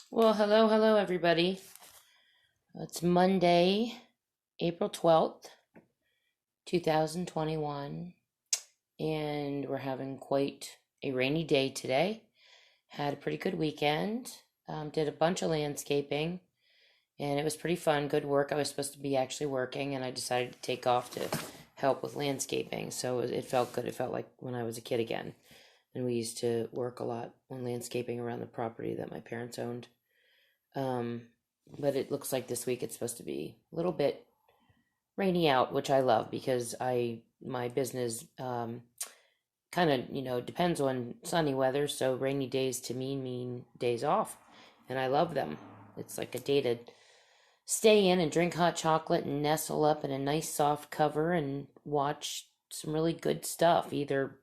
Well, hello, everybody. It's Monday, April 12th, 2021, and we're having quite a rainy day today. Had a pretty good weekend. Did a bunch of landscaping, and it was pretty fun. Good work. I was supposed to be actually working, and I decided to take off to help with landscaping, so it felt good. It felt like when I was a kid again, and we used to work a lot on landscaping around the property that my parents owned. Um, but it looks like this week it's supposed to be a little bit rainy out, which I love because my business kind of depends on sunny weather. So rainy days to me mean days off, and I love them. It's like a day to stay in and drink hot chocolate and nestle up in a nice soft cover and watch some really good stuff, either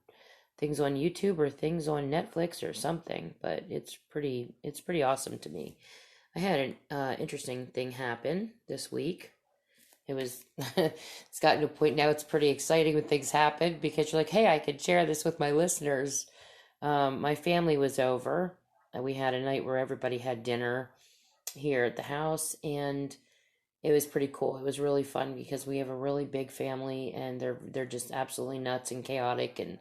things on YouTube or things on Netflix or something. But it's pretty awesome to me. I had an interesting thing happen this week. It was, it's gotten to a point now it's pretty exciting when things happen because you're like, hey, I could share this with my listeners. My family was over. And we had a night where everybody had dinner here at the house, and it was pretty cool. It was really fun because we have a really big family, and they're just absolutely nuts and chaotic and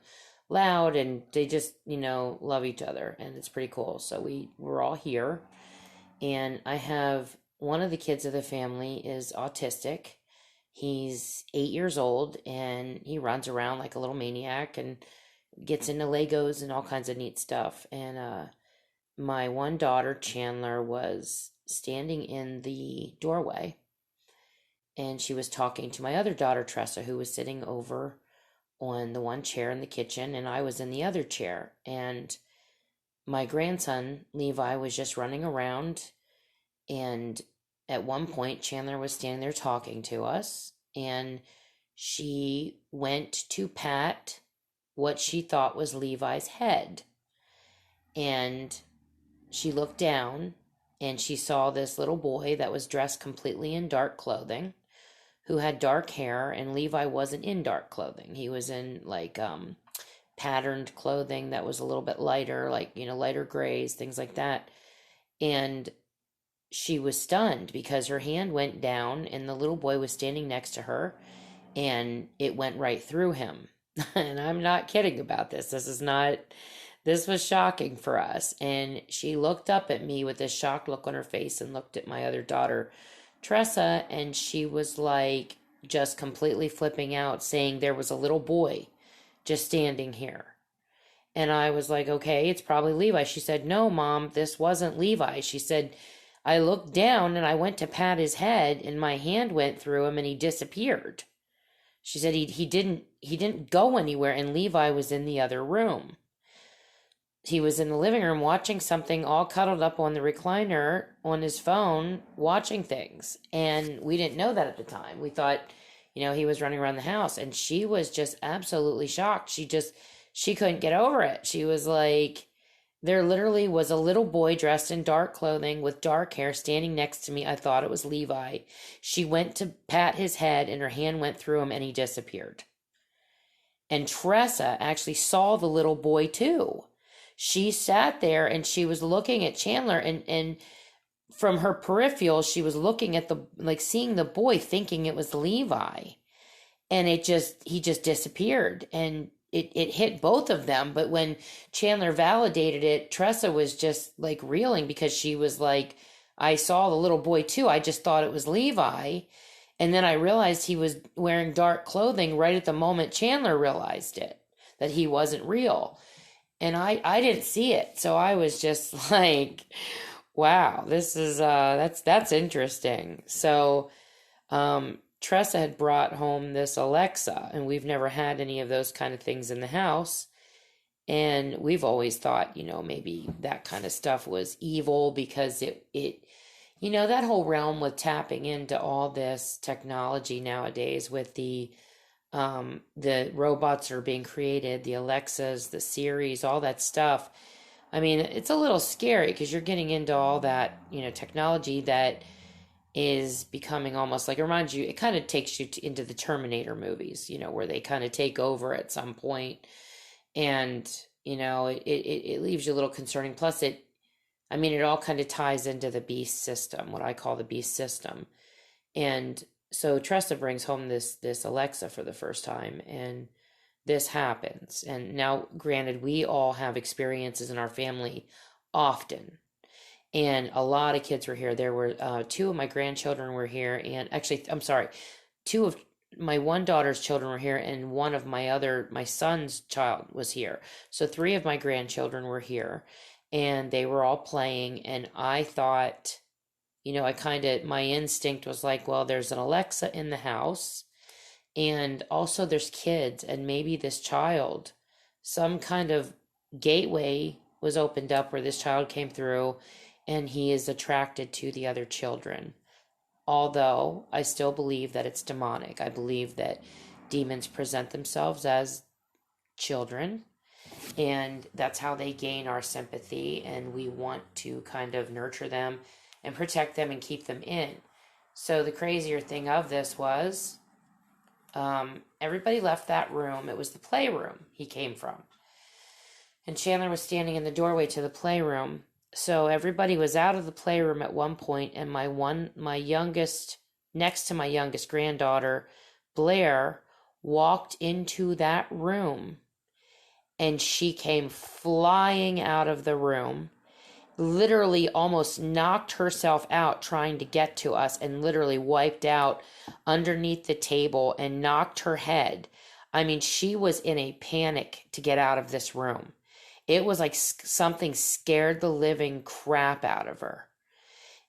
loud, and they just love each other, and it's pretty cool. So we were all here, and I have one of the kids of the family is autistic. He's 8 years old and he runs around like a little maniac and gets into Legos and all kinds of neat stuff. And my one daughter, Chandler, was standing in the doorway and she was talking to my other daughter, Tressa, who was sitting over on the one chair in the kitchen, and I was in the other chair. And my grandson, Levi, was just running around, and at one point, Chandler was standing there talking to us, and she went to pat what she thought was Levi's head. And she looked down, and she saw this little boy that was dressed completely in dark clothing, who had dark hair, and Levi wasn't in dark clothing. He was in like patterned clothing that was a little bit lighter, like, lighter grays, things like that. And she was stunned because her hand went down and the little boy was standing next to her and it went right through him. And I'm not kidding about this. This was shocking for us. And she looked up at me with this shocked look on her face and looked at my other daughter, Tressa, and she was like just completely flipping out, saying there was a little boy just standing here. And I was like, okay, it's probably Levi. She said, no, Mom, this wasn't Levi. She said, I looked down and I went to pat his head and my hand went through him and he disappeared. She said he didn't go anywhere, and Levi was in the other room. He was in the living room watching something, all cuddled up on the recliner on his phone watching things. And we didn't know that at the time. We thought, he was running around the house, and she was just absolutely shocked. She couldn't get over it. She was like, there literally was a little boy dressed in dark clothing with dark hair standing next to me. I thought it was Levi. She went to pat his head and her hand went through him and he disappeared. And Tressa actually saw the little boy too. She sat there and she was looking at Chandler, and from her peripheral, she was looking at seeing the boy, thinking it was Levi. And he just disappeared. And it hit both of them. But when Chandler validated it, Tressa was just like reeling because she was like, I saw the little boy too. I just thought it was Levi. And then I realized he was wearing dark clothing right at the moment Chandler realized it, that he wasn't real. And I didn't see it. So I was just like, wow, this is, that's interesting. So, Tressa had brought home this Alexa, and we've never had any of those kind of things in the house. And we've always thought, maybe that kind of stuff was evil because that whole realm with tapping into all this technology nowadays with the robots that are being created, the Alexas, the Siris, all that stuff. I mean, it's a little scary because you're getting into all that, technology that is becoming almost like, it reminds you, it kind of takes you into the Terminator movies, where they kind of take over at some point, and it leaves you a little concerning. Plus, I mean, it all kind of ties into the beast system, what I call the beast system. And so Tressa brings home this Alexa for the first time, and this happens. And now, granted, we all have experiences in our family often, and a lot of kids were here. There were two of my grandchildren were here, and actually, I'm sorry, two of my one daughter's children were here, and one of my son's child was here. So three of my grandchildren were here, and they were all playing. And I thought, my instinct was like, well, there's an Alexa in the house, and also there's kids, and maybe this child, some kind of gateway was opened up where this child came through, and he is attracted to the other children. Although I still believe that it's demonic. I believe that demons present themselves as children, and that's how they gain our sympathy, and we want to kind of nurture them and protect them and keep them in. So the crazier thing of this was everybody left that room. It was the playroom he came from. And Chandler was standing in the doorway to the playroom. So everybody was out of the playroom at one point, and next to my youngest granddaughter, Blair, walked into that room, and she came flying out of the room, literally almost knocked herself out trying to get to us, and literally wiped out underneath the table and knocked her head. I mean, she was in a panic to get out of this room. It was like something scared the living crap out of her.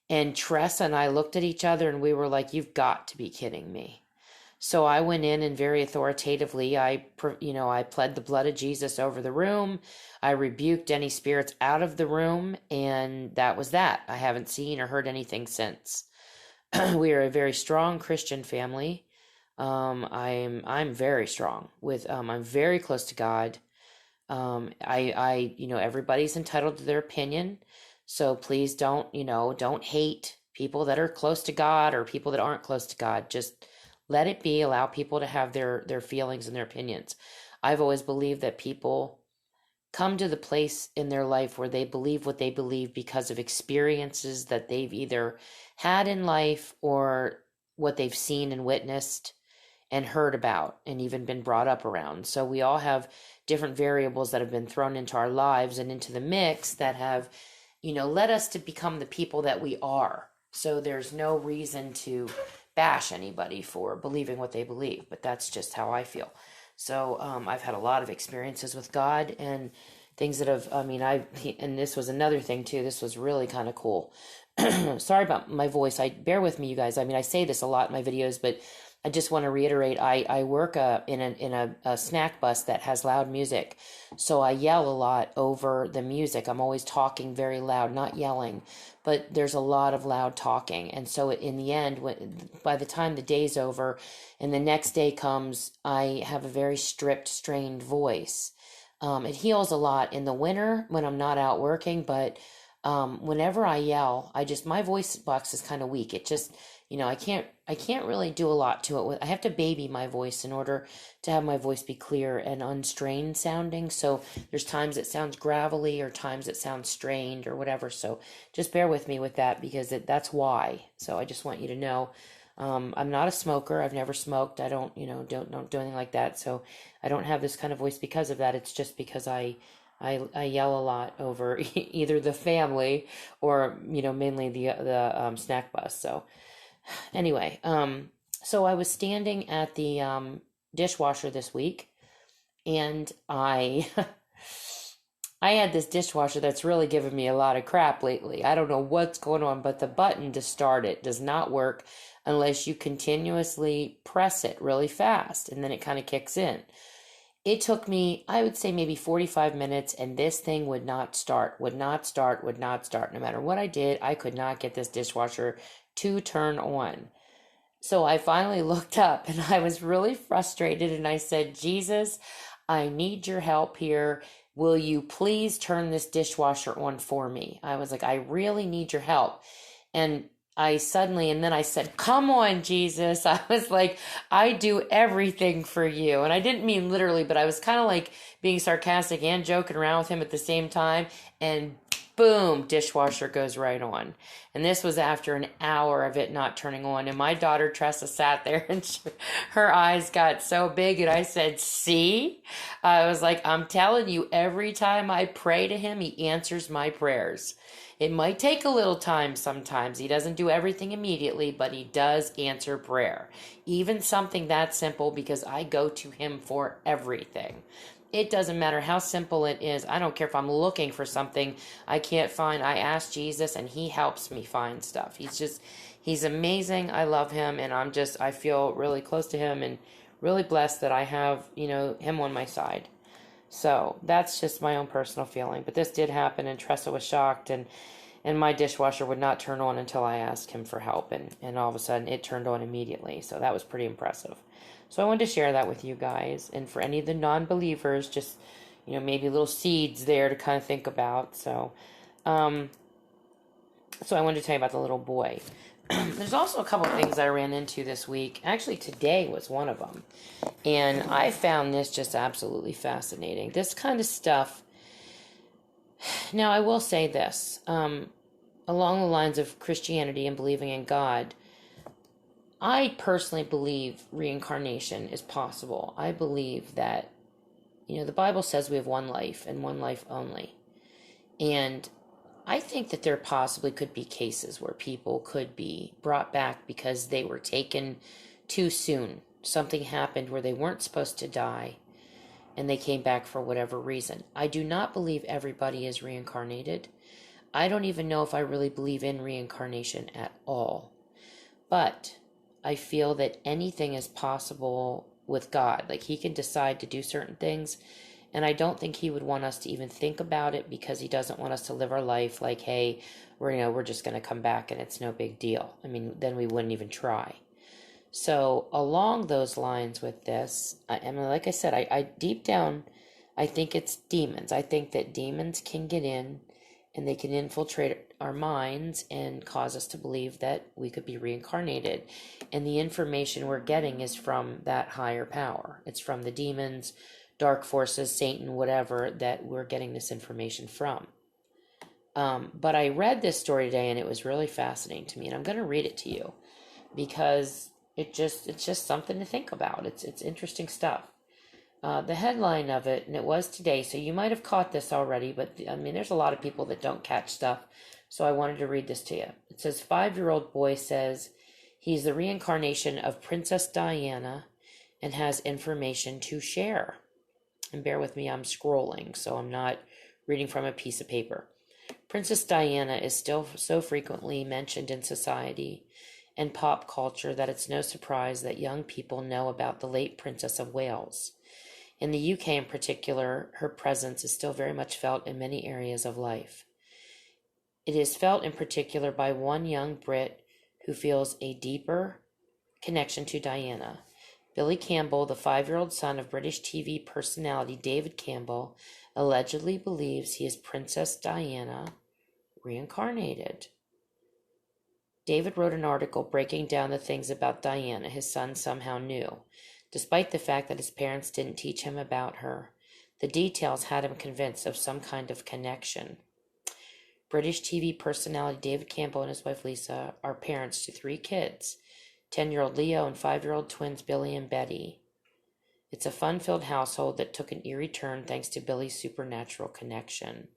And Tressa and I looked at each other, and we were like, you've got to be kidding me. So I went in, and very authoritatively, I pled the blood of Jesus over the room. I rebuked any spirits out of the room, and that was that. I haven't seen or heard anything since. We are a very strong Christian family. I'm very strong with, I'm very close to God. Everybody's entitled to their opinion. So please don't hate people that are close to God or people that aren't close to God. Just let it be. Allow people to have their feelings and their opinions. I've always believed that people come to the place in their life where they believe what they believe because of experiences that they've either had in life or what they've seen and witnessed and heard about and even been brought up around. So we all have different variables that have been thrown into our lives and into the mix that have, led us to become the people that we are. So there's no reason to bash anybody for believing what they believe, but that's just how I feel. So I've had a lot of experiences with God and things that have, and this was another thing too. This was really kind of cool. Sorry about my voice. Bear with me, you guys. I say this a lot in my videos, but I just want to reiterate, I work in a snack bus that has loud music. So I yell a lot over the music. I'm always talking very loud, not yelling, but there's a lot of loud talking. And so in the end, by the time the day's over and the next day comes, I have a very stripped, strained voice. It heals a lot in the winter when I'm not out working, but whenever I yell, my voice box is kind of weak. It just, I can't really do a lot to it. I have to baby my voice in order to have my voice be clear and unstrained sounding. So there's times it sounds gravelly or times it sounds strained or whatever. So just bear with me with that because that's why. So I just want you to know, I'm not a smoker. I've never smoked. I don't do anything like that. So I don't have this kind of voice because of that. It's just because I yell a lot over either the family or, mainly the snack bus. So anyway, so I was standing at the dishwasher this week, and I had this dishwasher that's really given me a lot of crap lately. I don't know what's going on, but the button to start it does not work unless you continuously press it really fast, and then it kind of kicks in. It took me, I would say maybe 45 minutes, and this thing would not start. No matter what I did, I could not get this dishwasher to turn on. So I finally looked up and I was really frustrated and I said, Jesus, I need your help here. Will you please turn this dishwasher on for me? I was like, I really need your help. And then I said, come on, Jesus. I was like, I do everything for you. And I didn't mean literally, but I was kind of like being sarcastic and joking around with him at the same time. And boom, dishwasher goes right on. And this was after an hour of it not turning on. And my daughter Tressa sat there and her eyes got so big. And I said, see? I was like, I'm telling you, every time I pray to him, he answers my prayers. It might take a little time sometimes. He doesn't do everything immediately, but he does answer prayer. Even something that simple, because I go to him for everything. It doesn't matter how simple it is. I don't care if I'm looking for something I can't find. I ask Jesus and he helps me find stuff. He's amazing. I love him, and I feel really close to him and really blessed that I have, him on my side. So that's just my own personal feeling. But this did happen, and Tressa was shocked, and my dishwasher would not turn on until I asked him for help, and all of a sudden it turned on immediately. So that was pretty impressive. So I wanted to share that with you guys, and for any of the non-believers, just maybe little seeds there to kind of think about. So I wanted to tell you about the little boy. There's also a couple of things I ran into this week. Actually, today was one of them. And I found this just absolutely fascinating. This kind of stuff. Now, I will say this. Along the lines of Christianity and believing in God, I personally believe reincarnation is possible. I believe that, the Bible says we have one life and one life only. And I think that there possibly could be cases where people could be brought back because they were taken too soon. Something happened where they weren't supposed to die, and they came back for whatever reason. I do not believe everybody is reincarnated. I don't even know if I really believe in reincarnation at all. But I feel that anything is possible with God. Like, he can decide to do certain things, and I don't think he would want us to even think about it, because he doesn't want us to live our life like, hey, we're just going to come back and it's no big deal. I mean, then we wouldn't even try. So along those lines with this, like I said, I deep down, I think it's demons. I think that demons can get in and they can infiltrate our minds and cause us to believe that we could be reincarnated. And the information we're getting is from that higher power. It's from the demons, dark forces, Satan, whatever, that we're getting this information from. But I read this story today, and it was really fascinating to me, and I'm going to read it to you because it's just something to think about. It's interesting stuff. The headline of it, and it was today, so you might have caught this already, but there's a lot of people that don't catch stuff, so I wanted to read this to you. It says, 5-year-old boy says he's the reincarnation of Princess Diana and has information to share. And bear with me, I'm scrolling, so I'm not reading from a piece of paper. Princess Diana is still so frequently mentioned in society and pop culture that it's no surprise that young people know about the late Princess of Wales. In the UK in particular, her presence is still very much felt in many areas of life. It is felt in particular by one young Brit who feels a deeper connection to Diana. Billy Campbell, the 5-year-old son of British TV personality David Campbell, allegedly believes he is Princess Diana reincarnated. David wrote an article breaking down the things about Diana his son somehow knew, despite the fact that his parents didn't teach him about her. The details had him convinced of some kind of connection. British TV personality David Campbell and his wife Lisa are parents to 3 kids, 10-year-old Leo and 5-year-old twins Billy and Betty. It's a fun-filled household that took an eerie turn thanks to Billy's supernatural connection.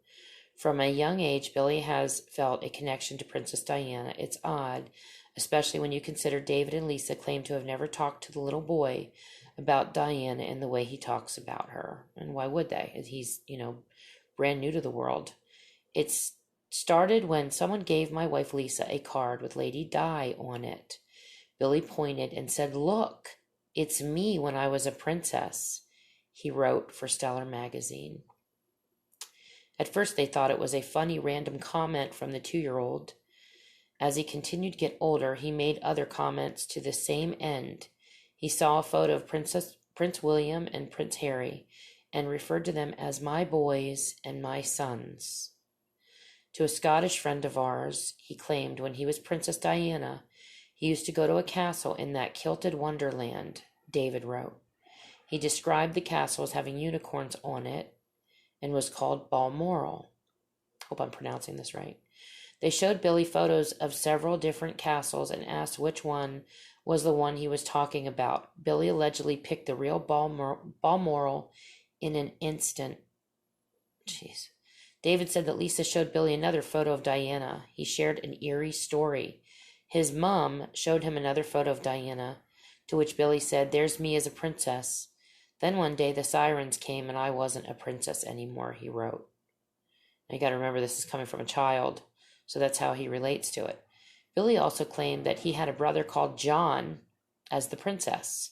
From a young age, Billy has felt a connection to Princess Diana. It's odd, especially when you consider David and Lisa claim to have never talked to the little boy about Diana in the way he talks about her. And why would they? He's, brand new to the world. It started when someone gave my wife Lisa a card with Lady Di on it. Billy pointed and said, "Look, it's me when I was a princess," he wrote for Stellar magazine. At first they thought it was a funny random comment from the 2-year-old. As he continued to get older, he made other comments to the same end. He saw a photo of Prince William and Prince Harry and referred to them as my boys and my sons. To a Scottish friend of ours, he claimed when he was Princess Diana, he used to go to a castle in that kilted wonderland, David wrote. He described the castle as having unicorns on it and was called Balmoral. Hope I'm pronouncing this right. They showed Billy photos of several different castles and asked which one was the one he was talking about. Billy allegedly picked the real Balmoral in an instant. Jeez. David said that Lisa showed Billy another photo of Diana. He shared an eerie story. His mom showed him another photo of Diana, to which Billy said, "There's me as a princess." Then one day the sirens came and I wasn't a princess anymore, he wrote. Now you got to remember this is coming from a child, so that's how he relates to it. Billy also claimed that he had a brother called John as the princess.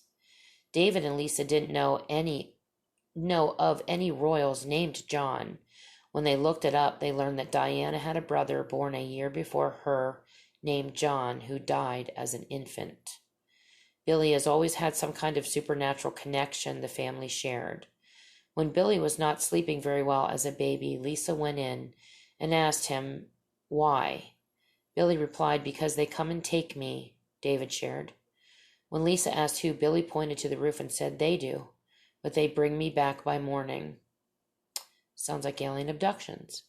David and Lisa didn't know of any royals named John. When they looked it up, they learned that Diana had a brother born a year before her named John, who died as an infant. Billy has always had some kind of supernatural connection the family shared. When Billy was not sleeping very well as a baby, Lisa went in and asked him why. Billy replied, "Because they come and take me," David shared. When Lisa asked who, Billy pointed to the roof and said, "They do, but they bring me back by morning." Sounds like alien abductions.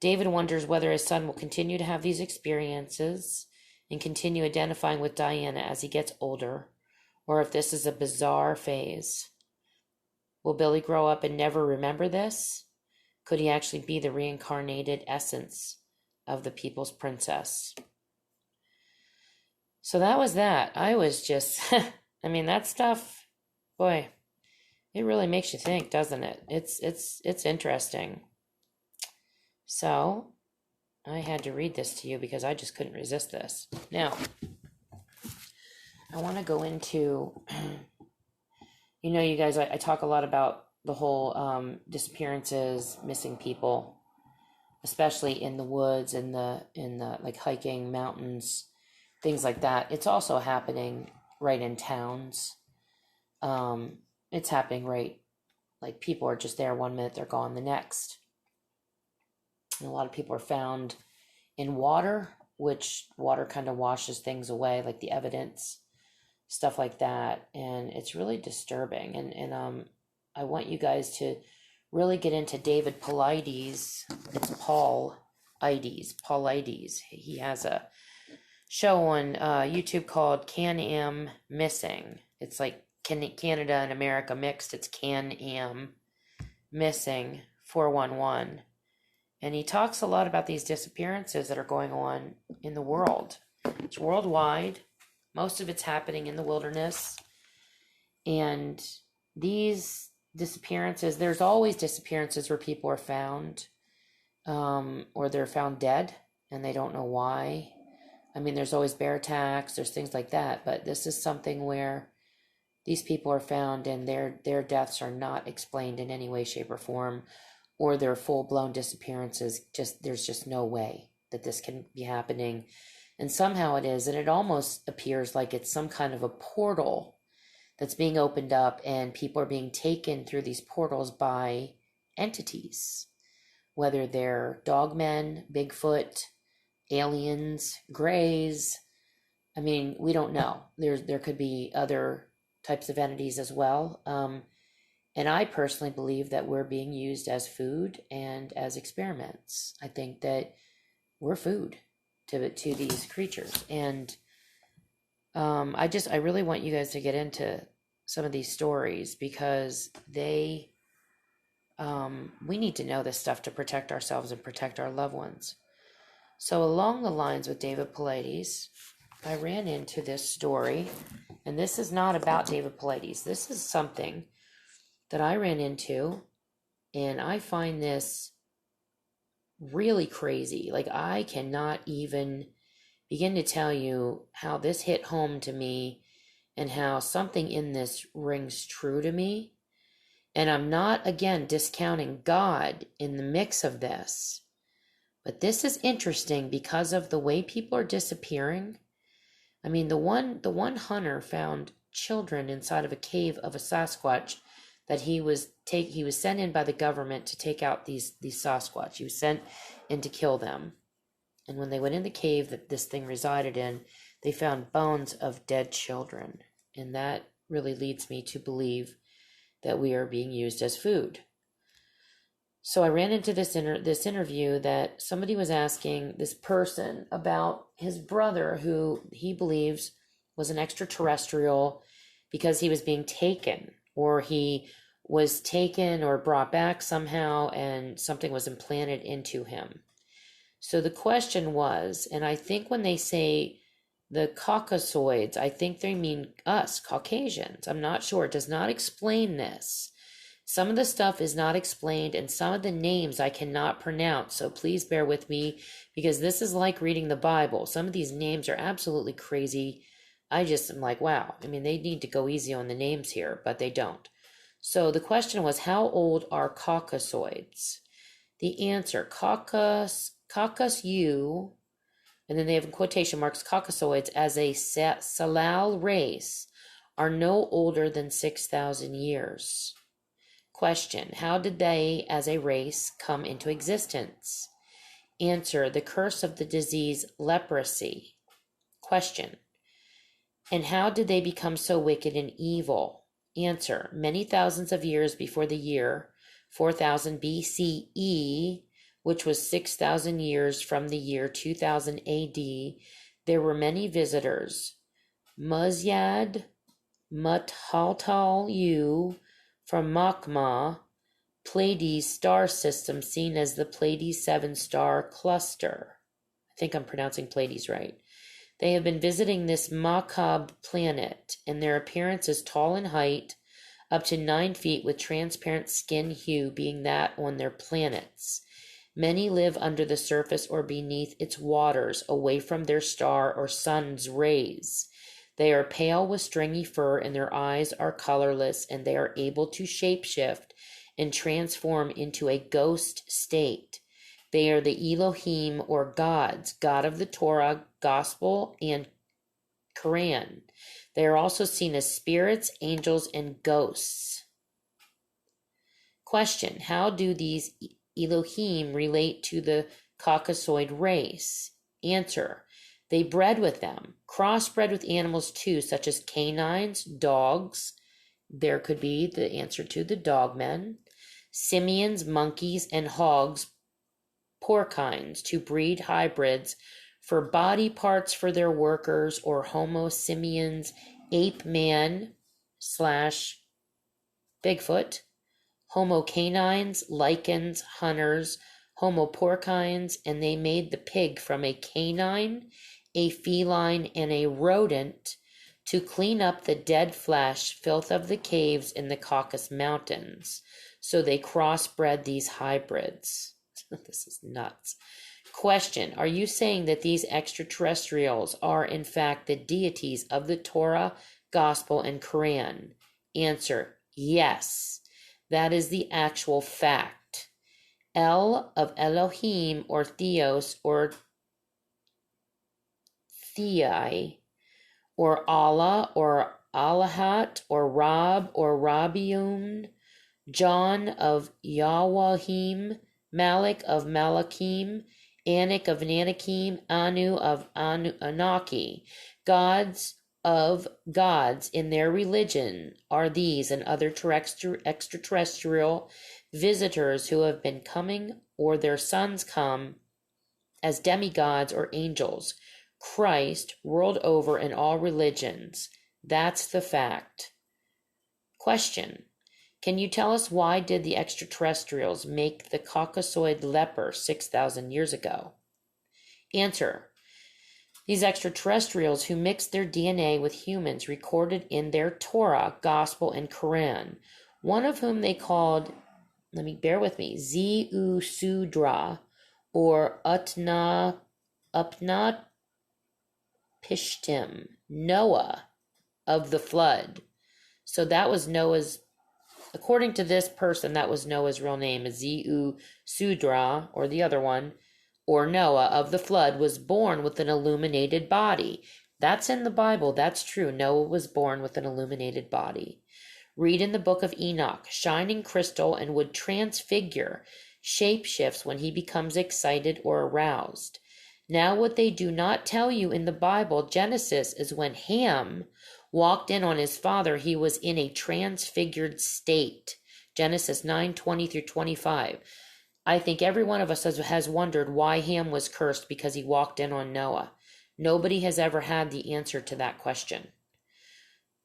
David wonders whether his son will continue to have these experiences and continue identifying with Diana as he gets older, or if this is a bizarre phase. Will Billy grow up and never remember this? Could he actually be the reincarnated essence of the People's Princess? So that was that. I was just, I mean, that stuff, boy, it really makes you think, doesn't it? It's interesting. So I had to read this to you because I just couldn't resist this. Now, I want to go into, you guys, I talk a lot about the whole disappearances, missing people, especially in the woods, in the like hiking, mountains, things like that. It's also happening right in towns. It's happening right, like people are just there one minute, they're gone the next. And a lot of people are found in water, which water kind of washes things away, like the evidence, stuff like that. And it's really disturbing. And I want you guys to really get into David Paulides. It's Paulides. He has a show on YouTube called Can-Am Missing. It's like Canada and America mixed. It's Can-Am Missing 411. And he talks a lot about these disappearances that are going on in the world. It's worldwide. Most of it's happening in the wilderness. And these disappearances, there's always disappearances where people are found, or they're found dead and they don't know why. I mean, there's always bear attacks, there's things like that, but this is something where these people are found and their deaths are not explained in any way, shape, or form, or their full-blown disappearances. There's just no way that this can be happening. And somehow it is, and it almost appears like it's some kind of a portal that's being opened up, and people are being taken through these portals by entities, whether they're dogmen, Bigfoot, aliens, greys. I mean, we don't know. There could be other types of entities as well. And I personally believe that we're being used as food and as experiments. I think that we're food to these creatures. And I really want you guys to get into some of these stories, because we need to know this stuff to protect ourselves and protect our loved ones. So along the lines with David Paulides, I ran into this story, and this is not about David Paulides. This is something that I ran into, and I find this really crazy. Like, I cannot even begin to tell you how this hit home to me and how something in this rings true to me. And I'm not, again, discounting God in the mix of this, but this is interesting because of the way people are disappearing. I mean, the one hunter found children inside of a cave of a Sasquatch that he was sent in by the government to take out these Sasquatch. He was sent in to kill them. And when they went in the cave that this thing resided in, they found bones of dead children. And that really leads me to believe that we are being used as food. So I ran into this interview that somebody was asking this person about his brother, who he believes was an extraterrestrial because he was being taken, or he was taken or brought back somehow, and something was implanted into him. So the question was, and I think when they say the Caucasoids, I think they mean us, Caucasians. I'm not sure. It does not explain this. Some of the stuff is not explained, and some of the names I cannot pronounce, so please bear with me, because this is like reading the Bible. Some of these names are absolutely crazy. I just am like, wow. I mean, they need to go easy on the names here, but they don't. So the question was, how old are Caucasoids? The answer, Caucus U, and then they have in quotation marks, Caucasoids as a Salal race are no older than 6,000 years. Question, how did they as a race come into existence? Answer, the curse of the disease leprosy. Question, and how did they become so wicked and evil? Answer, many thousands of years before the year 4000 BCE, which was 6,000 years from the year 2000 AD, there were many visitors. Muzyad Muthaltal from Makma, Pleiades star system seen as the Pleiades 7-star cluster. I think I'm pronouncing Pleiades right. They have been visiting this macabre planet, and their appearance is tall in height, up to 9 feet, with transparent skin hue being that on their planets. Many live under the surface or beneath its waters, away from their star or sun's rays. They are pale with stringy fur, and their eyes are colorless, and they are able to shapeshift and transform into a ghost state. They are the Elohim, or gods, God of the Torah, Gospel, and Quran. They are also seen as spirits, angels, and ghosts. Question, how do these Elohim relate to the Caucasoid race? Answer, they bred with them, crossbred with animals too, such as canines, dogs. There could be the answer to the dogmen, simians, monkeys, and hogs, porcines, to breed hybrids for body parts for their workers, or Homo simians, ape man slash Bigfoot, Homo canines, lichens, hunters, Homo porcines, and they made the pig from a canine, a feline, and a rodent to clean up the dead flesh, filth of the caves in the Caucasus Mountains. So they crossbred these hybrids. This is nuts. Question, are you saying that these extraterrestrials are in fact the deities of the Torah, Gospel, and Quran? Answer, yes. That is the actual fact. El of Elohim, or Theos, or Thei, or Allah, or Allahat, or Rab, or Rabiun, John of Yahwehim, Malik of Malakim, Anak of Nanakim, Anu of Anaki. Gods of gods in their religion are these and other extraterrestrial visitors who have been coming, or their sons come, as demigods or angels. Christ, world over in all religions. That's the fact. Question, can you tell us why did the extraterrestrials make the Caucasoid leper 6,000 years ago? Answer, these extraterrestrials who mixed their DNA with humans recorded in their Torah, Gospel, and Quran, one of whom they called, bear with me, Zeusudra, or Utnapishtim, Noah of the flood. So that was Noah's, according to this person, that was Noah's real name, Zeusudra, or the other one, or Noah of the flood, was born with an illuminated body. That's in the Bible. That's true. Noah was born with an illuminated body. Read in the book of Enoch, shining crystal, and would transfigure, shapeshifts when he becomes excited or aroused. Now what they do not tell you in the Bible, Genesis, is when Ham walked in on his father, he was in a transfigured state. Genesis 9:20 through 25. I think every one of us has wondered why Ham was cursed because he walked in on Noah. Nobody has ever had the answer to that question.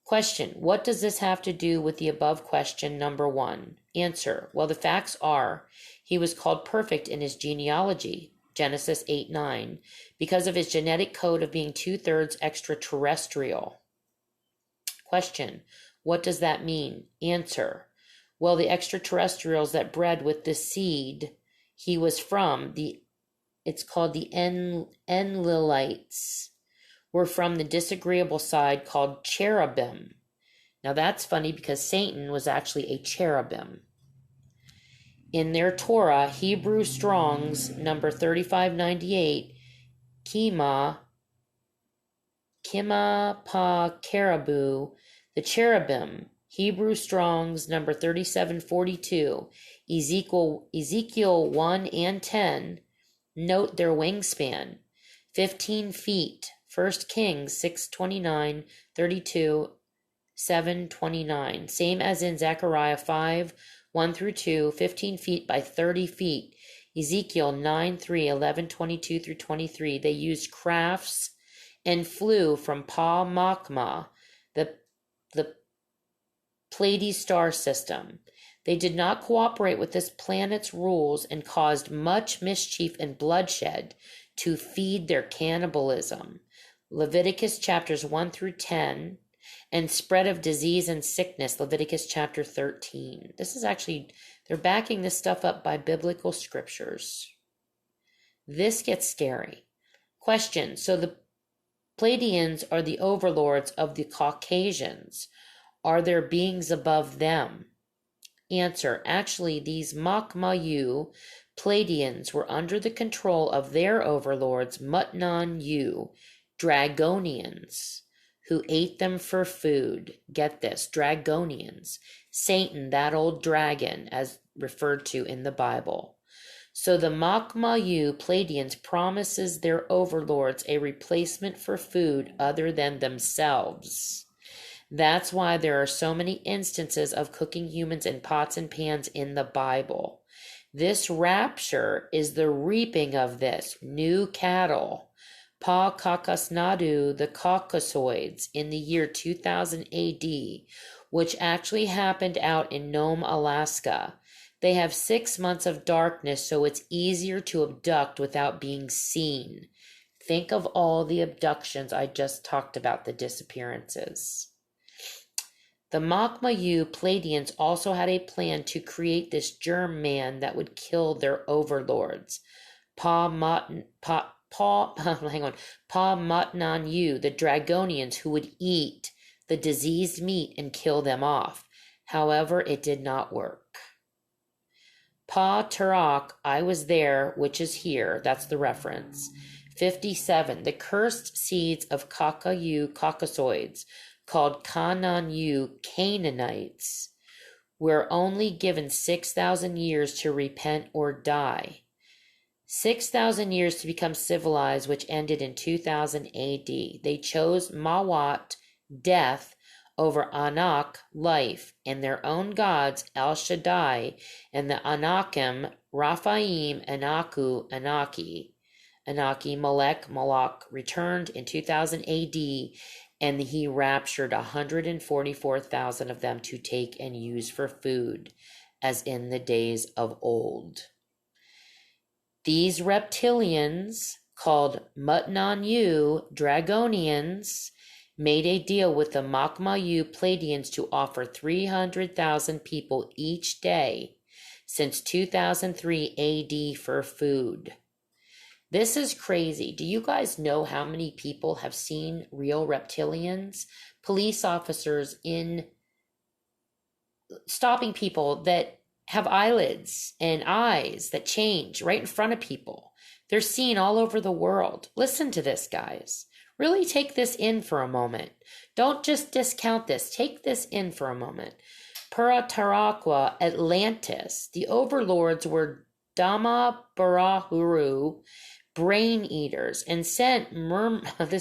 Question, what does this have to do with the above question number 1? Answer, well, the facts are he was called perfect in his genealogy, Genesis 8:9, because of his genetic code of being 2/3 extraterrestrial. Question, what does that mean? Answer, well, the extraterrestrials that bred with the seed he was from, it's called the Enlilites, were from the disagreeable side called cherubim. Now that's funny because Satan was actually a cherubim. In their Torah, Hebrew Strong's number 3598, Kima pa Kerabu, the cherubim, Hebrew Strong's number 3742, Ezekiel 1 and 10, note their wingspan, 15 feet, 1 Kings 6:29, 32, 7:29, same as in Zechariah 5, 1 through 2, 15 feet by 30 feet, Ezekiel 9:3, 11:22 through 23. They used crafts and flew from Pa Makma, the Pleiades star system. They did not cooperate with this planet's rules and caused much mischief and bloodshed to feed their cannibalism. Leviticus chapters 1 through 10, and spread of disease and sickness, Leviticus chapter 13. This is actually, they're backing this stuff up by biblical scriptures. This gets scary. Question, so the Pleiadians are the overlords of the Caucasians. Are there beings above them? Answer, actually, these Makmayu Pleiadians were under the control of their overlords, Mutnan-Yu, Dragonians, who ate them for food. Get this, Dragonians. Satan, that old dragon, as referred to in the Bible. So the Makmayu Pleiadians promises their overlords a replacement for food other than themselves. That's why there are so many instances of cooking humans in pots and pans in the Bible. This rapture is the reaping of this new cattle. Pa Kakasnadu, the Caucasoids, in the year 2000 AD, which actually happened out in Nome, Alaska. They have 6 months of darkness, so it's easier to abduct without being seen. Think of all the abductions I just talked about, the disappearances. The Makmayu Pleiadians also had a plan to create this germ man that would kill their overlords. Pa Matnan-Yu, the Dragonians, who would eat the diseased meat and kill them off. However, it did not work. Pa Tarak, I was there, which is here, that's the reference. 57, the cursed seeds of Caucasoids, called Canaan-Yu, Canaanites, were only given 6,000 years to repent or die. 6,000 years to become civilized, which ended in 2000 AD. They chose Mawat, death, over Anak, life, and their own gods, El Shaddai, and the Anakim, Raphaim, Anaku, Anaki, Melech, Moloch, returned in 2000 AD, and he raptured 144,000 of them to take and use for food, as in the days of old. These reptilians, called Mutnan-Yu, Dragonians, made a deal with the Makmayu Pleiadians to offer 300,000 people each day since 2003 AD for food. This is crazy. Do you guys know how many people have seen real reptilians? Police officers in stopping people that have eyelids and eyes that change right in front of people. They're seen all over the world. Listen to this, guys. Really take this in for a moment. Don't just discount this. Take this in for a moment. Parataraqua, Atlantis. The overlords were Dama Barahuru, brain eaters, and sent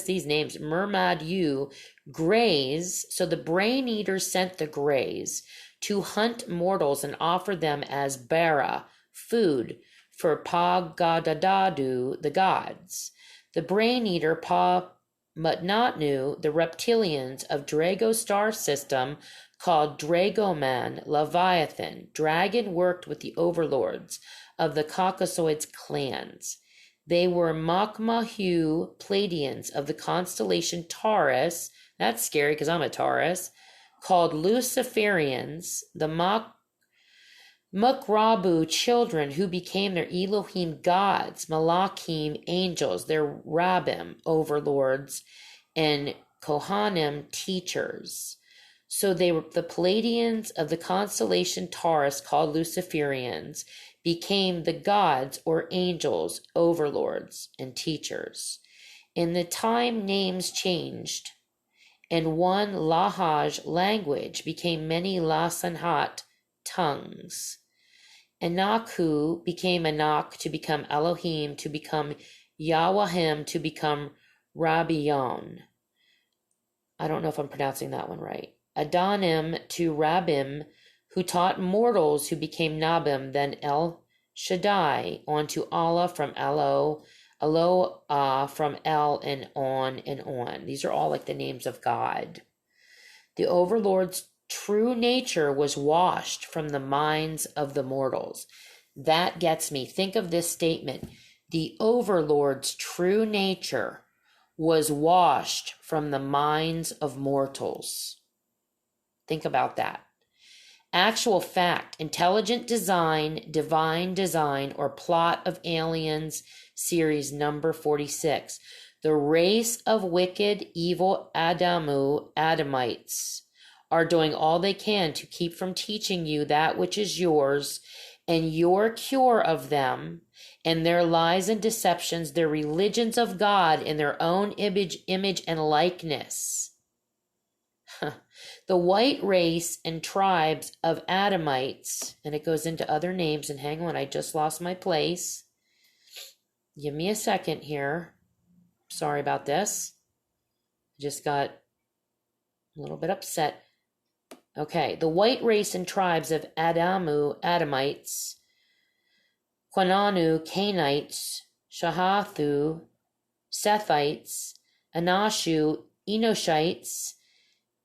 these names, Mermad-Yu, greys. So the brain eaters sent the greys to hunt mortals and offer them as bara, food, for Pagadadadu, the gods. The brain-eater Mutnatnu, the reptilians of Drago star system, called Dragoman, Leviathan. Dragon worked with the overlords of the Caucasoids clans. They were Makmahu Pleiadians of the constellation Taurus. That's scary because I'm a Taurus. Called Luciferians, the Mukrabu children who became their Elohim gods, Malachim angels, their Rabbim overlords, and Kohanim teachers. So they were the Pleiadians of the constellation Taurus, called Luciferians, became the gods or angels, overlords, and teachers. In the time, names changed, and one Lahaj language became many Lasanhat tongues. Anaku became Anak, to become Elohim, to become Yahwehim, to become Rabbion. I don't know if I'm pronouncing that one right. Adanim to Rabbim, who taught mortals, who became Nabim, then El Shaddai, on to Allah from Elo, Eloah from El, and on and on. These are all like the names of God. The overlord's true nature was washed from the minds of the mortals. That gets me. Think of this statement. The overlord's true nature was washed from the minds of mortals. Think about that. Actual fact, intelligent design, divine design, or plot of Aliens, series number 46. The race of wicked, evil Adamites are doing all they can to keep from teaching you that which is yours, and your cure of them, and their lies and deceptions, their religions of God in their own image and likeness. The white race and tribes of Adamites, and it goes into other names, and hang on, I just lost my place. Give me a second here. Sorry about this. I just got a little bit upset. Okay, the white race and tribes of Adamites, Quananu, Canaanites, Shahathu, Sethites, Anashu, Enoshites,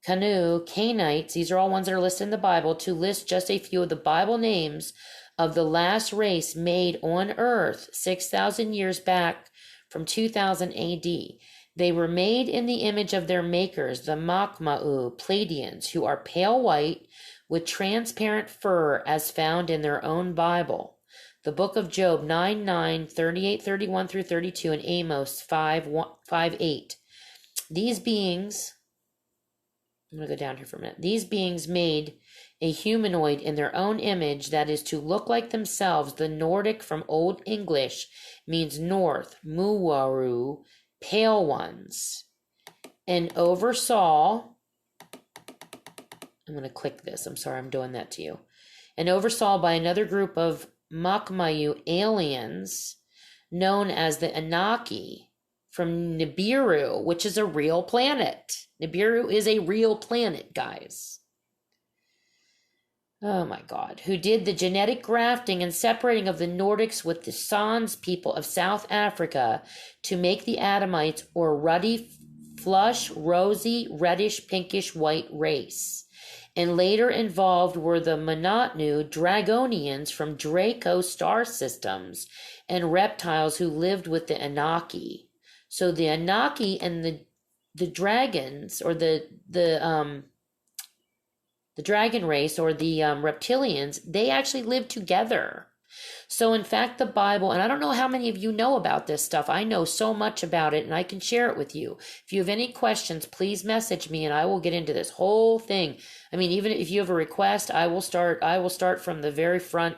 Canu, Canaanites, these are all ones that are listed in the Bible, to list just a few of the Bible names of the last race made on earth 6,000 years back from 2000 AD. They were made in the image of their makers, the Makma'u, Pleiadians, who are pale white with transparent fur as found in their own Bible. The book of Job 9:9, 38, 31 through 32, and Amos 5:8. These beings, I'm going to go down here for a minute. These beings made a humanoid in their own image, that is to look like themselves. The Nordic from Old English means north, Muwaru, pale ones, and oversaw, I'm going to click this, I'm sorry, I'm doing that to you, and oversaw by another group of Makmayu aliens known as the Anaki from Nibiru, which is a real planet. Nibiru is a real planet, guys. Oh my God. Who did the genetic grafting and separating of the Nordics with the Sans people of South Africa to make the Adamites, or ruddy, flush, rosy, reddish, pinkish, white race. And later involved were the Monotnu Dragonians from Draco star systems and reptiles who lived with the Anaki. So the Anaki and the dragons, or the dragon race, or the reptilians, they actually live together. So in fact, the Bible, and I don't know how many of you know about this stuff. I know so much about it, and I can share it with you. If you have any questions, please message me, and I will get into this whole thing. I mean, even if you have a request, I will start from the very front,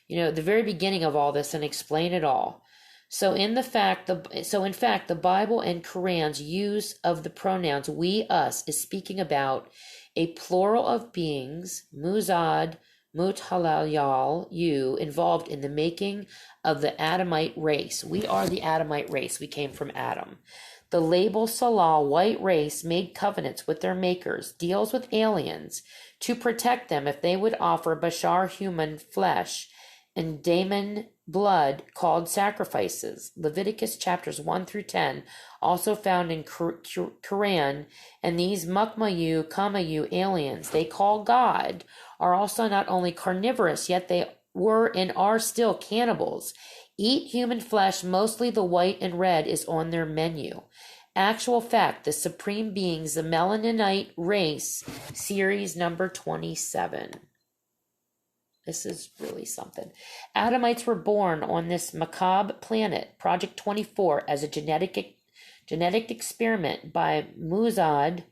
the very beginning of all this, and explain it all. So in fact, the Bible and Quran's use of the pronouns we, us is speaking about a plural of beings, Muzad, Muthalayal, you, involved in the making of the Adamite race. We are the Adamite race. We came from Adam. The label Salal, white race, made covenants with their makers, deals with aliens to protect them if they would offer Bashar human flesh, and Daemon blood called sacrifices. Leviticus chapters 1 through 10, also found in Quran. And these Mukmayu, Kamayu aliens they call God are also not only carnivorous, yet they were and are still cannibals. Eat human flesh, mostly the white and red is on their menu. Actual fact, the supreme beings, the Melaninite race, series number 27. This is really something. Adamites were born on this macabre planet, Project 24, as a genetic experiment by Muzad.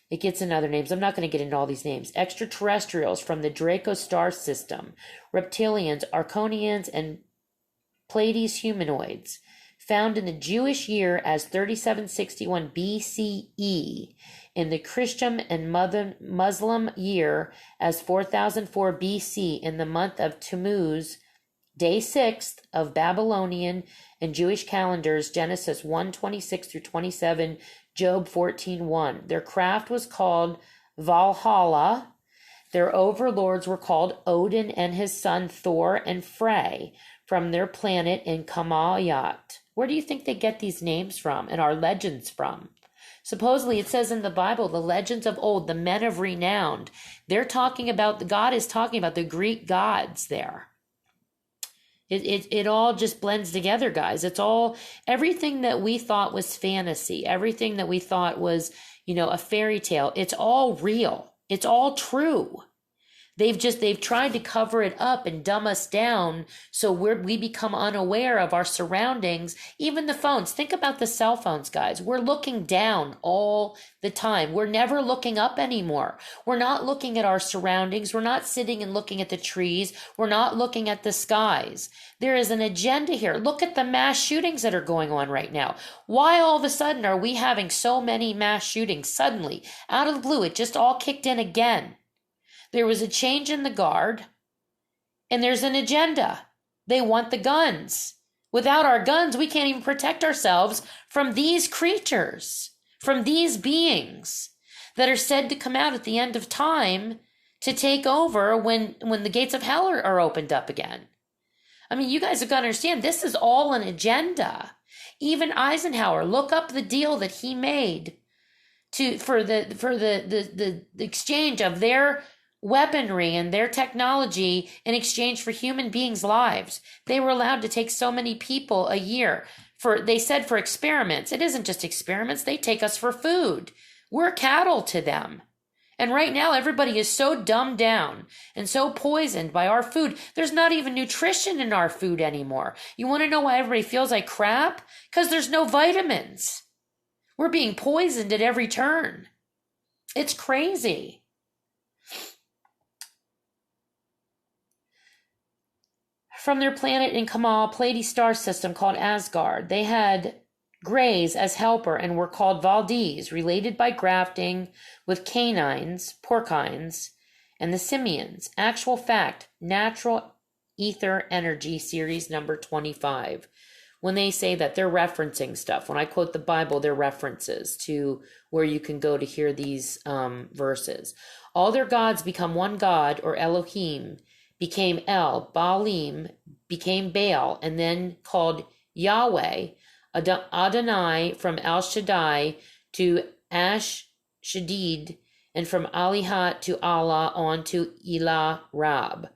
It gets in other names. I'm not going to get into all these names. Extraterrestrials from the Draco star system, reptilians, Arconians, and Pleiades humanoids, found in the Jewish year as 3761 BCE, in the Christian and Muslim year as 4004 BC, in the month of Tammuz, day 6th of Babylonian and Jewish calendars, Genesis 1:26 through 27, Job 14:1. Their craft was called Valhalla. Their overlords were called Odin and his son Thor and Frey, from their planet in Kamayat. Where do you think they get these names from and our legends from? Supposedly it says in the Bible, the legends of old, the men of renown, they're talking about, God is talking about the Greek gods there. It all just blends together, guys. It's all, everything that we thought was fantasy, everything that we thought was, a fairy tale, it's all real. It's all true. They've tried to cover it up and dumb us down so we become unaware of our surroundings. Even the phones. Think about the cell phones, guys. We're looking down all the time. We're never looking up anymore. We're not looking at our surroundings. We're not sitting and looking at the trees. We're not looking at the skies. There is an agenda here. Look at the mass shootings that are going on right now. Why all of a sudden are we having so many mass shootings? Suddenly, out of the blue, it just all kicked in again. There was a change in the guard, and there's an agenda. They want the guns. Without our guns, we can't even protect ourselves from these creatures, from these beings that are said to come out at the end of time to take over when the gates of hell are opened up again. I mean, you guys have got to understand, this is all an agenda. Even Eisenhower, look up the deal that he made for the exchange of their weaponry and their technology in exchange for human beings' lives. They were allowed to take so many people a year they said for experiments. It isn't just experiments. They take us for food. We're cattle to them. And right now, everybody is so dumbed down and so poisoned by our food. There's not even nutrition in our food anymore. You want to know why everybody feels like crap? Because there's no vitamins. We're being poisoned at every turn. It's crazy. From their planet in Kamal, Pleiades star system called Asgard, they had Greys as helper and were called Valdez, related by grafting with canines, porcines, and the simians. Actual fact, natural ether energy, series number 25. When they say that, they're referencing stuff. When I quote the Bible, they're references to where you can go to hear these verses. All their gods become one god, or Elohim, became El, Baalim became Baal, and then called Yahweh, Adonai from El Shaddai to Ash Shadid, and from Alihat to Allah on to Elah Rab.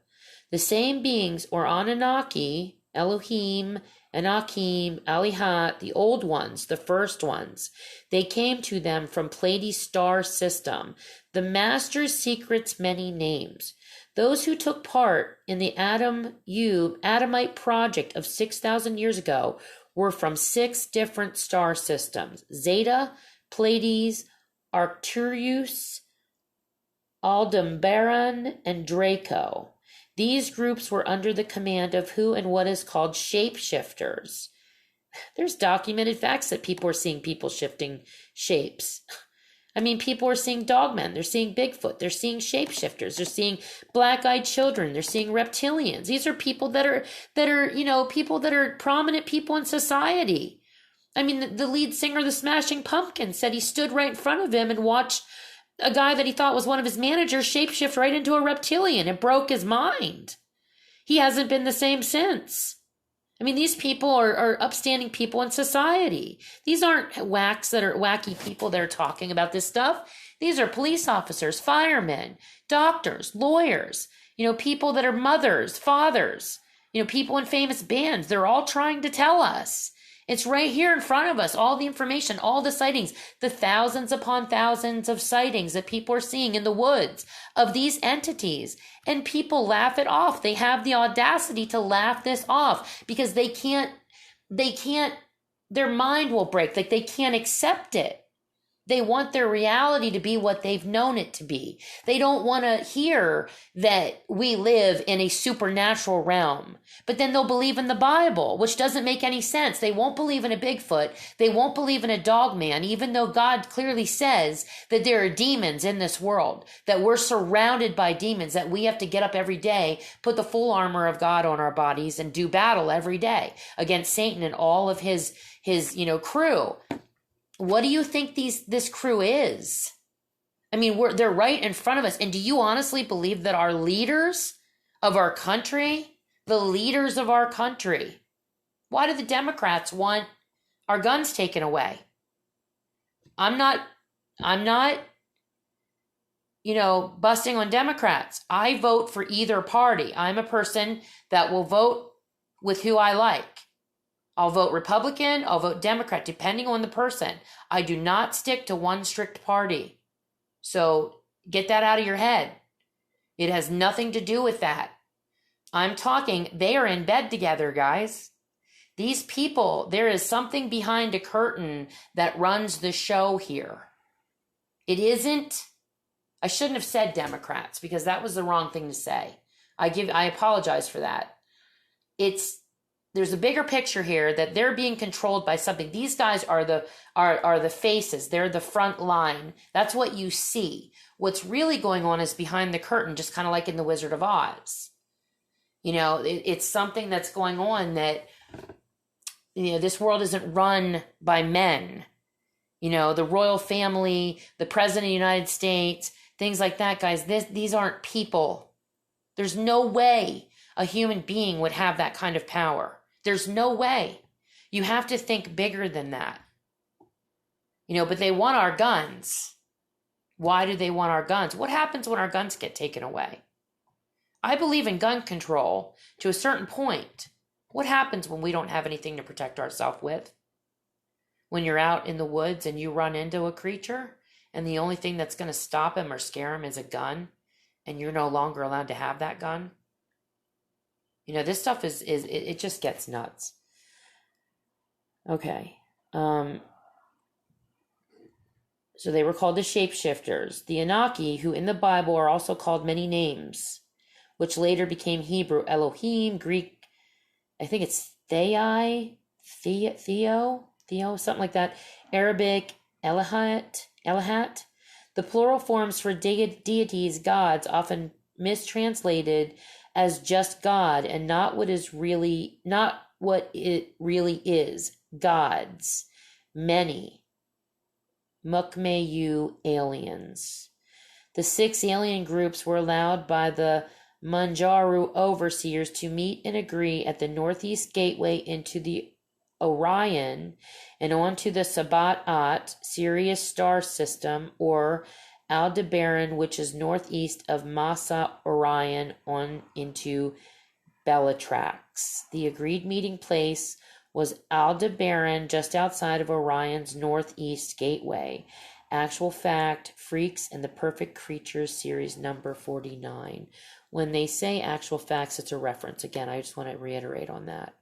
The same beings, or Anunnaki, Elohim, Anakim, Alihat, the old ones, the first ones, they came to them from Pleiades star system. The master's secrets, many names. Those who took part in the Adamite project of 6,000 years ago were from 6 different star systems: Zeta, Pleiades, Arcturus, Aldebaran, and Draco. These groups were under the command of who and what is called shapeshifters. There's documented facts that people are seeing people shifting shapes. I mean, people are seeing dogmen. They're seeing Bigfoot. They're seeing shapeshifters. They're seeing black-eyed children. They're seeing reptilians. These are people that are people that are prominent people in society. I mean, the lead singer of the Smashing Pumpkins said he stood right in front of him and watched a guy that he thought was one of his managers shapeshift right into a reptilian. It broke his mind. He hasn't been the same since. I mean, these people are upstanding people in society. These aren't whacks that are wacky people that are talking about this stuff. These are police officers, firemen, doctors, lawyers, people that are mothers, fathers, people in famous bands. They're all trying to tell us. It's right here in front of us, all the information, all the sightings, the thousands upon thousands of sightings that people are seeing in the woods of these entities. And people laugh it off. They have the audacity to laugh this off because they can't, their mind will break. Like they can't accept it. They want their reality to be what they've known it to be. They don't want to hear that we live in a supernatural realm. But then they'll believe in the Bible, which doesn't make any sense. They won't believe in a Bigfoot. They won't believe in a dog man, even though God clearly says that there are demons in this world, that we're surrounded by demons, that we have to get up every day, put the full armor of God on our bodies and do battle every day against Satan and all of his crew. What do you think this crew is? I mean, they're right in front of us. And do you honestly believe that our leaders of our country, the leaders of our country, why do the Democrats want our guns taken away? I'm not, busting on Democrats. I vote for either party. I'm a person that will vote with who I like. I'll vote Republican, I'll vote Democrat, depending on the person. I do not stick to one strict party. So get that out of your head. It has nothing to do with that. I'm talking, they are in bed together, guys. These people, there is something behind a curtain that runs the show here. It isn't, I shouldn't have said Democrats because that was the wrong thing to say. I apologize for that. There's a bigger picture here that they're being controlled by something. These guys are the faces. They're the front line. That's what you see. What's really going on is behind the curtain, just kind of like in The Wizard of Oz. It's something that's going on that, this world isn't run by men. The royal family, the president of the United States, things like that, guys. These aren't people. There's no way a human being would have that kind of power. There's no way. You have to think bigger than that. But they want our guns. Why do they want our guns? What happens when our guns get taken away? I believe in gun control to a certain point. What happens when we don't have anything to protect ourselves with? When you're out in the woods and you run into a creature and the only thing that's going to stop him or scare him is a gun and you're no longer allowed to have that gun? This stuff it just gets nuts. Okay. So they were called the shapeshifters. The Anunnaki, who in the Bible are also called many names, which later became Hebrew Elohim, Greek, I think it's Theo, something like that, Arabic Elahat. The plural forms for deities, gods, often mistranslated as just God and not what it really is. Gods, many, Mukmayu aliens. The 6 alien groups were allowed by the Manjaru overseers to meet and agree at the northeast gateway into the Orion and onto the Sabat-At Sirius star system, or Aldebaran, which is northeast of Massa Orion, on into Bellatrix. The agreed meeting place was Aldebaran, just outside of Orion's northeast gateway. Actual fact, Freaks and the Perfect Creatures, series number 49. When they say actual facts, it's a reference. Again, I just want to reiterate on that.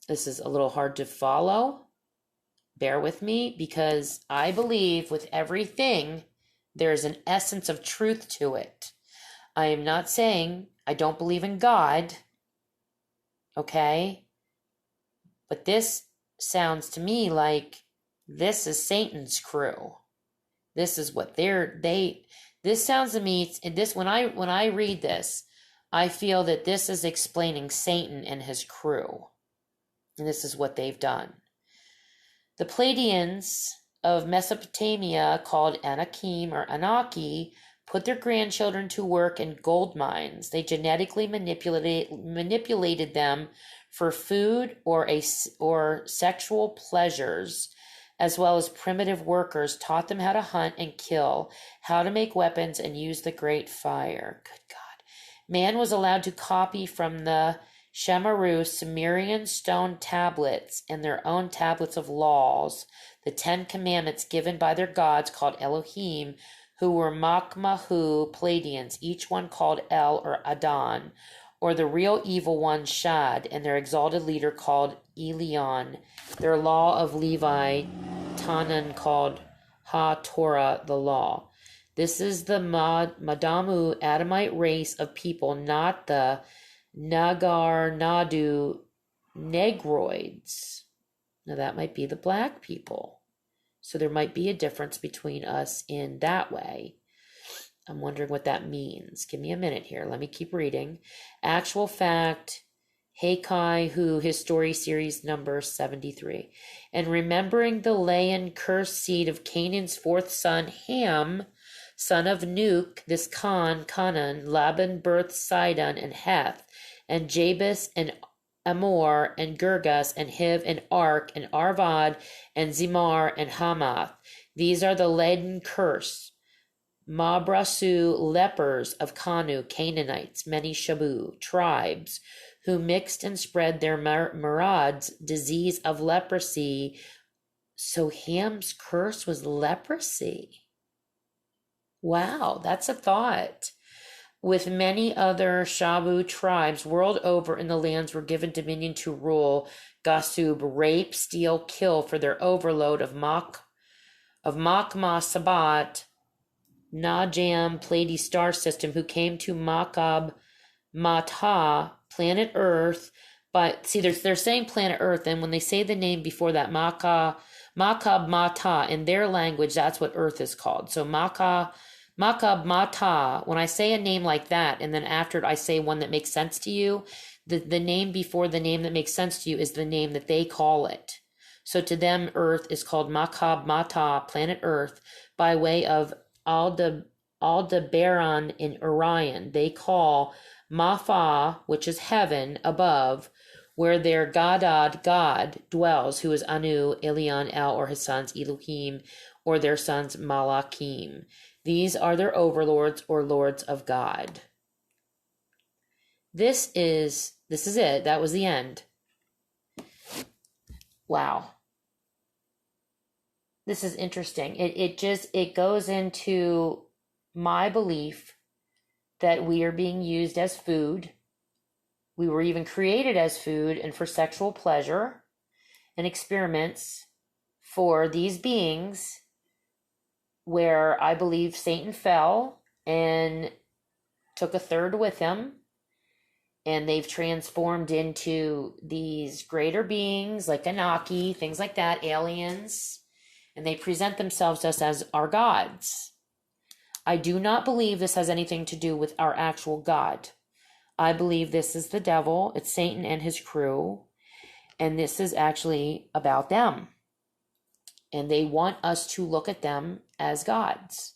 This is a little hard to follow. Bear with me, because I believe with everything, there's an essence of truth to it. I am not saying I don't believe in God, okay? But this sounds to me like this is Satan's crew. This is what this sounds to me, when I read this, I feel that this is explaining Satan and his crew. And this is what they've done. The Pleiadians of Mesopotamia, called Anakim or Anunnaki, put their grandchildren to work in gold mines. They genetically manipulated them for food or sexual pleasures, as well as primitive workers, taught them how to hunt and kill, how to make weapons, and use the great fire. Good God. Man was allowed to copy from the Shemaru Sumerian stone tablets and their own tablets of laws, the 10 Commandments given by their gods called Elohim, who were Makmahu Pleiadians, each one called El or Adon, or the real evil one Shad, and their exalted leader called Elion, their law of Levi, Tanan called Ha-Torah, the law. This is the Madamu Adamite race of people, not the Nagar Nadu Negroids. Now that might be the black people. So there might be a difference between us in that way. I'm wondering what that means. Give me a minute here. Let me keep reading. Actual fact, Heikai Hu, his story series number 73. And remembering the Layan cursed seed of Canaan's fourth son, Ham, son of Nuke, this Canaan, Laban birthed Sidon and Heth, and Jabus and Amor and Girgas and Hiv and Ark and Arvad and Zimar and Hamath. These are the laden curse. Mabrasu, lepers of Kanu, Canaanites, many Shabu, tribes, who mixed and spread their Murad's disease of leprosy. So Ham's curse was leprosy. Wow, that's a thought. With many other Shabu tribes world over in the lands were given dominion to rule, Gasub, rape, steal, kill for their overload of Makma Sabat, Najam, Pleiades star system, who came to Makab Mata, planet Earth. But see, they're saying planet Earth, and when they say the name before that, Makab Mata, in their language, that's what Earth is called. So Makab Mata, when I say a name like that, and then after it I say one that makes sense to you, the name before the name that makes sense to you is the name that they call it. So to them, Earth is called Makab Mata, planet Earth, by way of Aldebaran in Orion. They call Mafa, which is heaven above, where their Gadad, God, dwells, who is Anu, Elion, El, or his sons Elohim, or their sons Malachim. These are their overlords or lords of God. This is it. That was the end. Wow. This is interesting. It goes into my belief that we are being used as food. We were even created as food and for sexual pleasure and experiments for these beings, where I believe Satan fell and took a third with him, and they've transformed into these greater beings like Anunnaki, things like that, aliens, and they present themselves to us as our gods. I do not believe this has anything to do with our actual God. I believe this is the devil, it's Satan and his crew, and this is actually about them. And they want us to look at them as gods.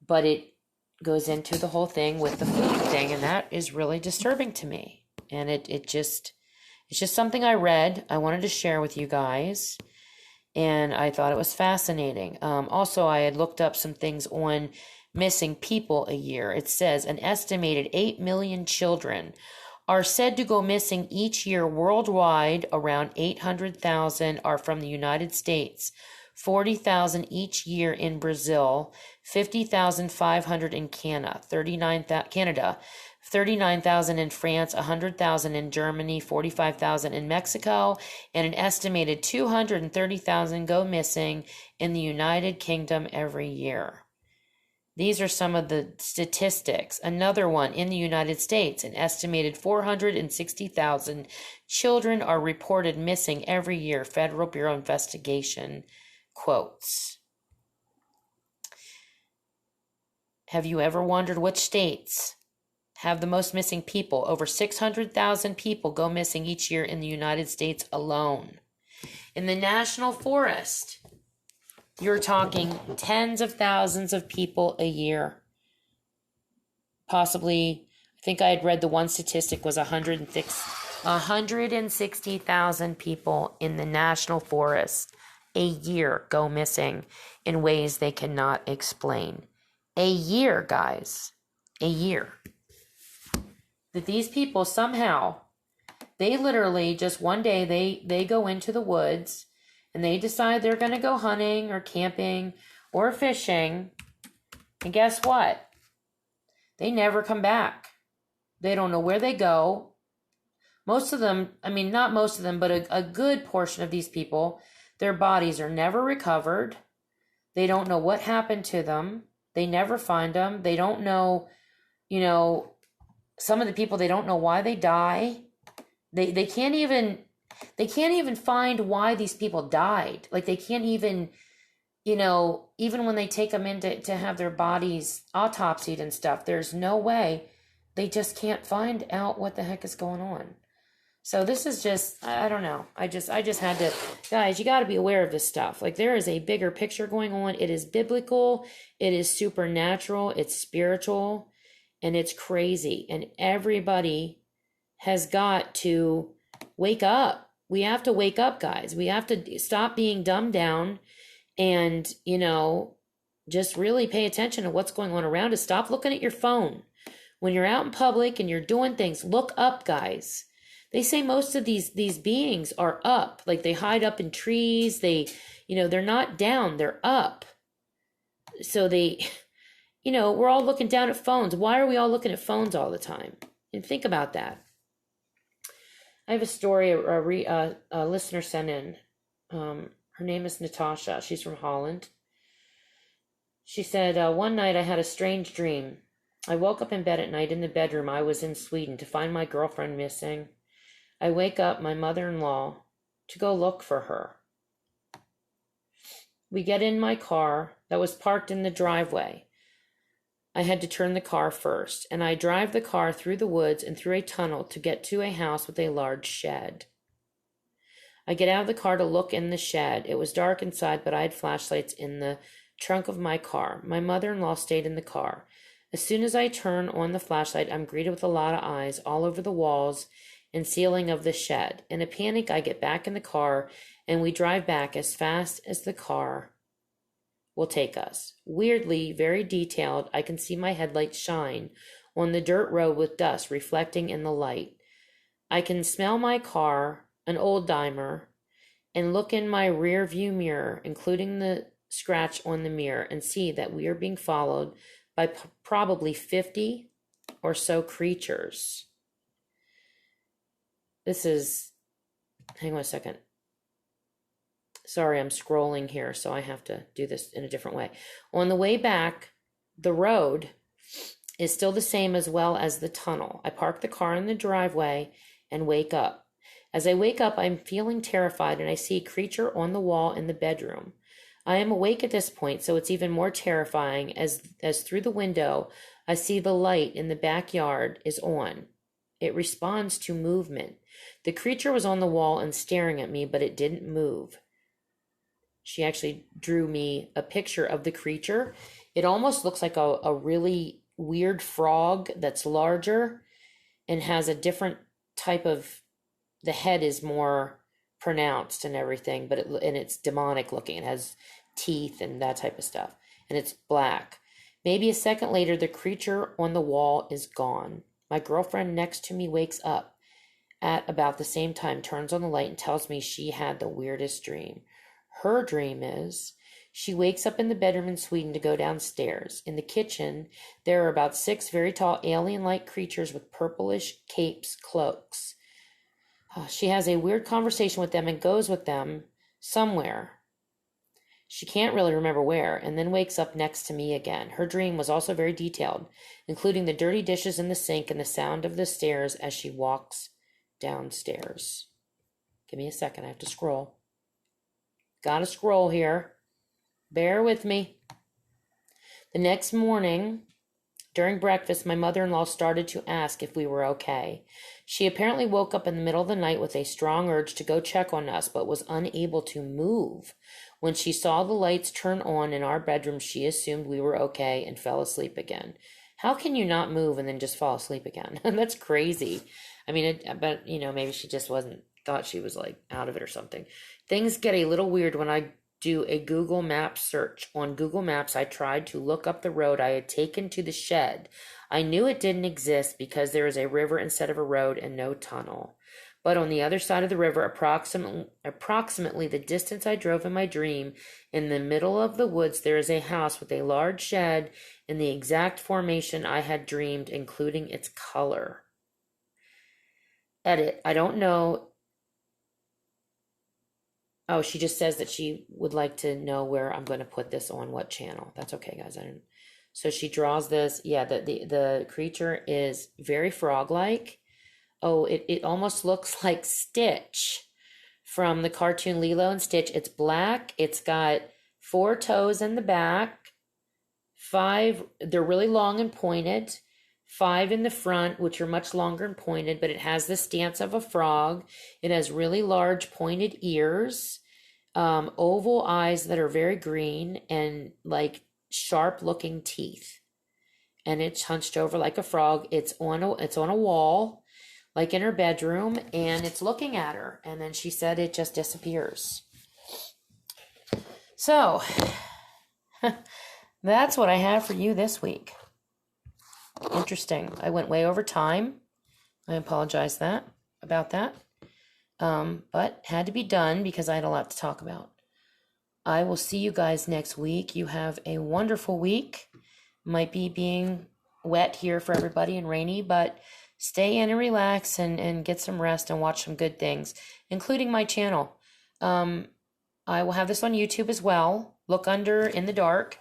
But it goes into the whole thing with the food thing, and that is really disturbing to me. And it's just something I read. I wanted to share with you guys, and I thought it was fascinating. Also, I had looked up some things on missing people a year. It says an estimated 8 million children are said to go missing each year worldwide. Around 800,000 are from the United States, 40,000 each year in Brazil, 50,500 in Canada, 39,000 in France, 100,000 in Germany, 45,000 in Mexico, and an estimated 230,000 go missing in the United Kingdom every year. These are some of the statistics. Another one, in the United States, an estimated 460,000 children are reported missing every year, Federal Bureau of Investigation quotes. Have you ever wondered which states have the most missing people? Over 600,000 people go missing each year in the United States alone. In the National Forest, you're talking tens of thousands of people a year. Possibly, I think I had read the one statistic was 160,000 people in the national forest a year go missing in ways they cannot explain. A year, guys. A year. That these people somehow, they literally just one day they go into the woods and they decide they're going to go hunting or camping or fishing. And guess what? They never come back. They don't know where they go. Most of them, I mean, not most of them, but a good portion of these people, their bodies are never recovered. They don't know what happened to them. They never find them. They don't know, some of the people, they don't know why they die. They can't even find why these people died. Like they can't even, even when they take them in to have their bodies autopsied and stuff, there's no way. They just can't find out what the heck is going on. So this is just, I don't know. I just had to, guys, you got to be aware of this stuff. Like there is a bigger picture going on. It is biblical. It is supernatural. It's spiritual and it's crazy. And everybody has got to wake up. We have to wake up, guys. We have to stop being dumbed down and, just really pay attention to what's going on around us. Stop looking at your phone. When you're out in public and you're doing things, look up, guys. They say most of these beings are up, like they hide up in trees. They're not down, they're up. So we're all looking down at phones. Why are we all looking at phones all the time? And think about that. I have a story a listener sent in. Her name is Natasha. She's from Holland. She said, one night I had a strange dream. I woke up in bed at night in the bedroom I was in Sweden to find my girlfriend missing. I wake up my mother-in-law to go look for her. We get in my car that was parked in the driveway. I had to turn the car first, and I drive the car through the woods and through a tunnel to get to a house with a large shed. I get out of the car to look in the shed. It was dark inside, but I had flashlights in the trunk of my car. My mother-in-law stayed in the car. As soon as I turn on the flashlight, I'm greeted with a lot of eyes all over the walls and ceiling of the shed. In a panic, I get back in the car and we drive back as fast as the car will take us. Weirdly, very detailed, I can see my headlights shine on the dirt road with dust reflecting in the light. I can smell my car, an old dimer, and look in my rear view mirror, including the scratch on the mirror, and see that we are being followed by probably 50 or so creatures. This is, hang on a second. Sorry, I'm scrolling here, so I have to do this in a different way. On the way back, the road is still the same as well as the tunnel. I park the car in the driveway and wake up. As I wake up, I'm feeling terrified and I see a creature on the wall in the bedroom. I am awake at this point, so it's even more terrifying as through the window, I see the light in the backyard is on. It responds to movement. The creature was on the wall and staring at me, but it didn't move. She actually drew me a picture of the creature. It almost looks like a really weird frog that's larger and has a different type of, the head is more pronounced and everything, but it's demonic looking. It has teeth and that type of stuff, and it's black. Maybe a second later, the creature on the wall is gone. My girlfriend next to me wakes up at about the same time, turns on the light, and tells me she had the weirdest dream. Her dream is she wakes up in the bedroom in Sweden to go downstairs. In the kitchen, there are about 6 very tall alien-like creatures with purplish capes, cloaks. She has a weird conversation with them and goes with them somewhere. She can't really remember where, and then wakes up next to me again. Her dream was also very detailed, including the dirty dishes in the sink and the sound of the stairs as she walks downstairs. Give me a second, I have to scroll. Gotta scroll here. Bear with me. The next morning, during breakfast, my mother-in-law started to ask if we were okay. She apparently woke up in the middle of the night with a strong urge to go check on us, but was unable to move. When she saw the lights turn on in our bedroom, she assumed we were okay and fell asleep again. How can you not move and then just fall asleep again? That's crazy. I mean, but maybe she just thought she was like out of it or something. Things get a little weird when I do a Google Maps search. On Google Maps, I tried to look up the road I had taken to the shed. I knew it didn't exist because there is a river instead of a road and no tunnel. But on the other side of the river, approximately the distance I drove in my dream, in the middle of the woods, there is a house with a large shed in the exact formation I had dreamed, including its color. Edit. I don't know. Oh, she just says that she would like to know where I'm going to put this on what channel. That's okay, guys. I didn't. So she draws this. Yeah, the creature is very frog-like. Oh, it almost looks like Stitch from the cartoon Lilo and Stitch. It's black. It's got 4 toes in the back. 5, they're really long and pointed. 5 in the front, which are much longer and pointed, but it has the stance of a frog. It has really large pointed ears, oval eyes that are very green, and like sharp looking teeth. And it's hunched over like a frog. It's on a wall, like in her bedroom, and it's looking at her. And then she said it just disappears. So that's what I have for you this week. Interesting. I went way over time. I apologize about that. But had to be done because I had a lot to talk about. I will see you guys next week. You have a wonderful week. Might be being wet here for everybody and rainy, but stay in and relax and get some rest and watch some good things, including my channel. I will have this on YouTube as well. Look under in the dark.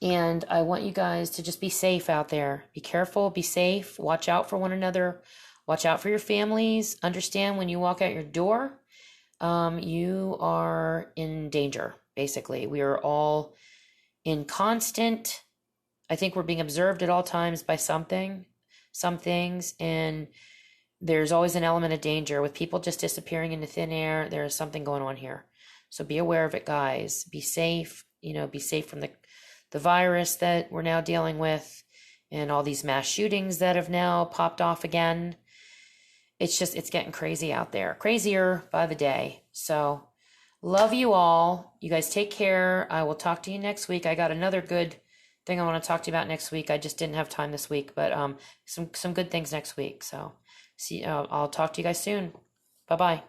And I want you guys to just be safe out there. Be careful, be safe, watch out for one another, watch out for your families. Understand when you walk out your door, you are in danger, basically. We are all in constant, I think we're being observed at all times by some things, and there's always an element of danger. With people just disappearing into thin air, there is something going on here. So be aware of it, guys. Be safe, be safe from the virus that we're now dealing with and all these mass shootings that have now popped off again. It's getting crazy out there. Crazier by the day. So love you all. You guys take care. I will talk to you next week. I got another good thing I want to talk to you about next week. I just didn't have time this week, but some good things next week. So I'll talk to you guys soon. Bye-bye.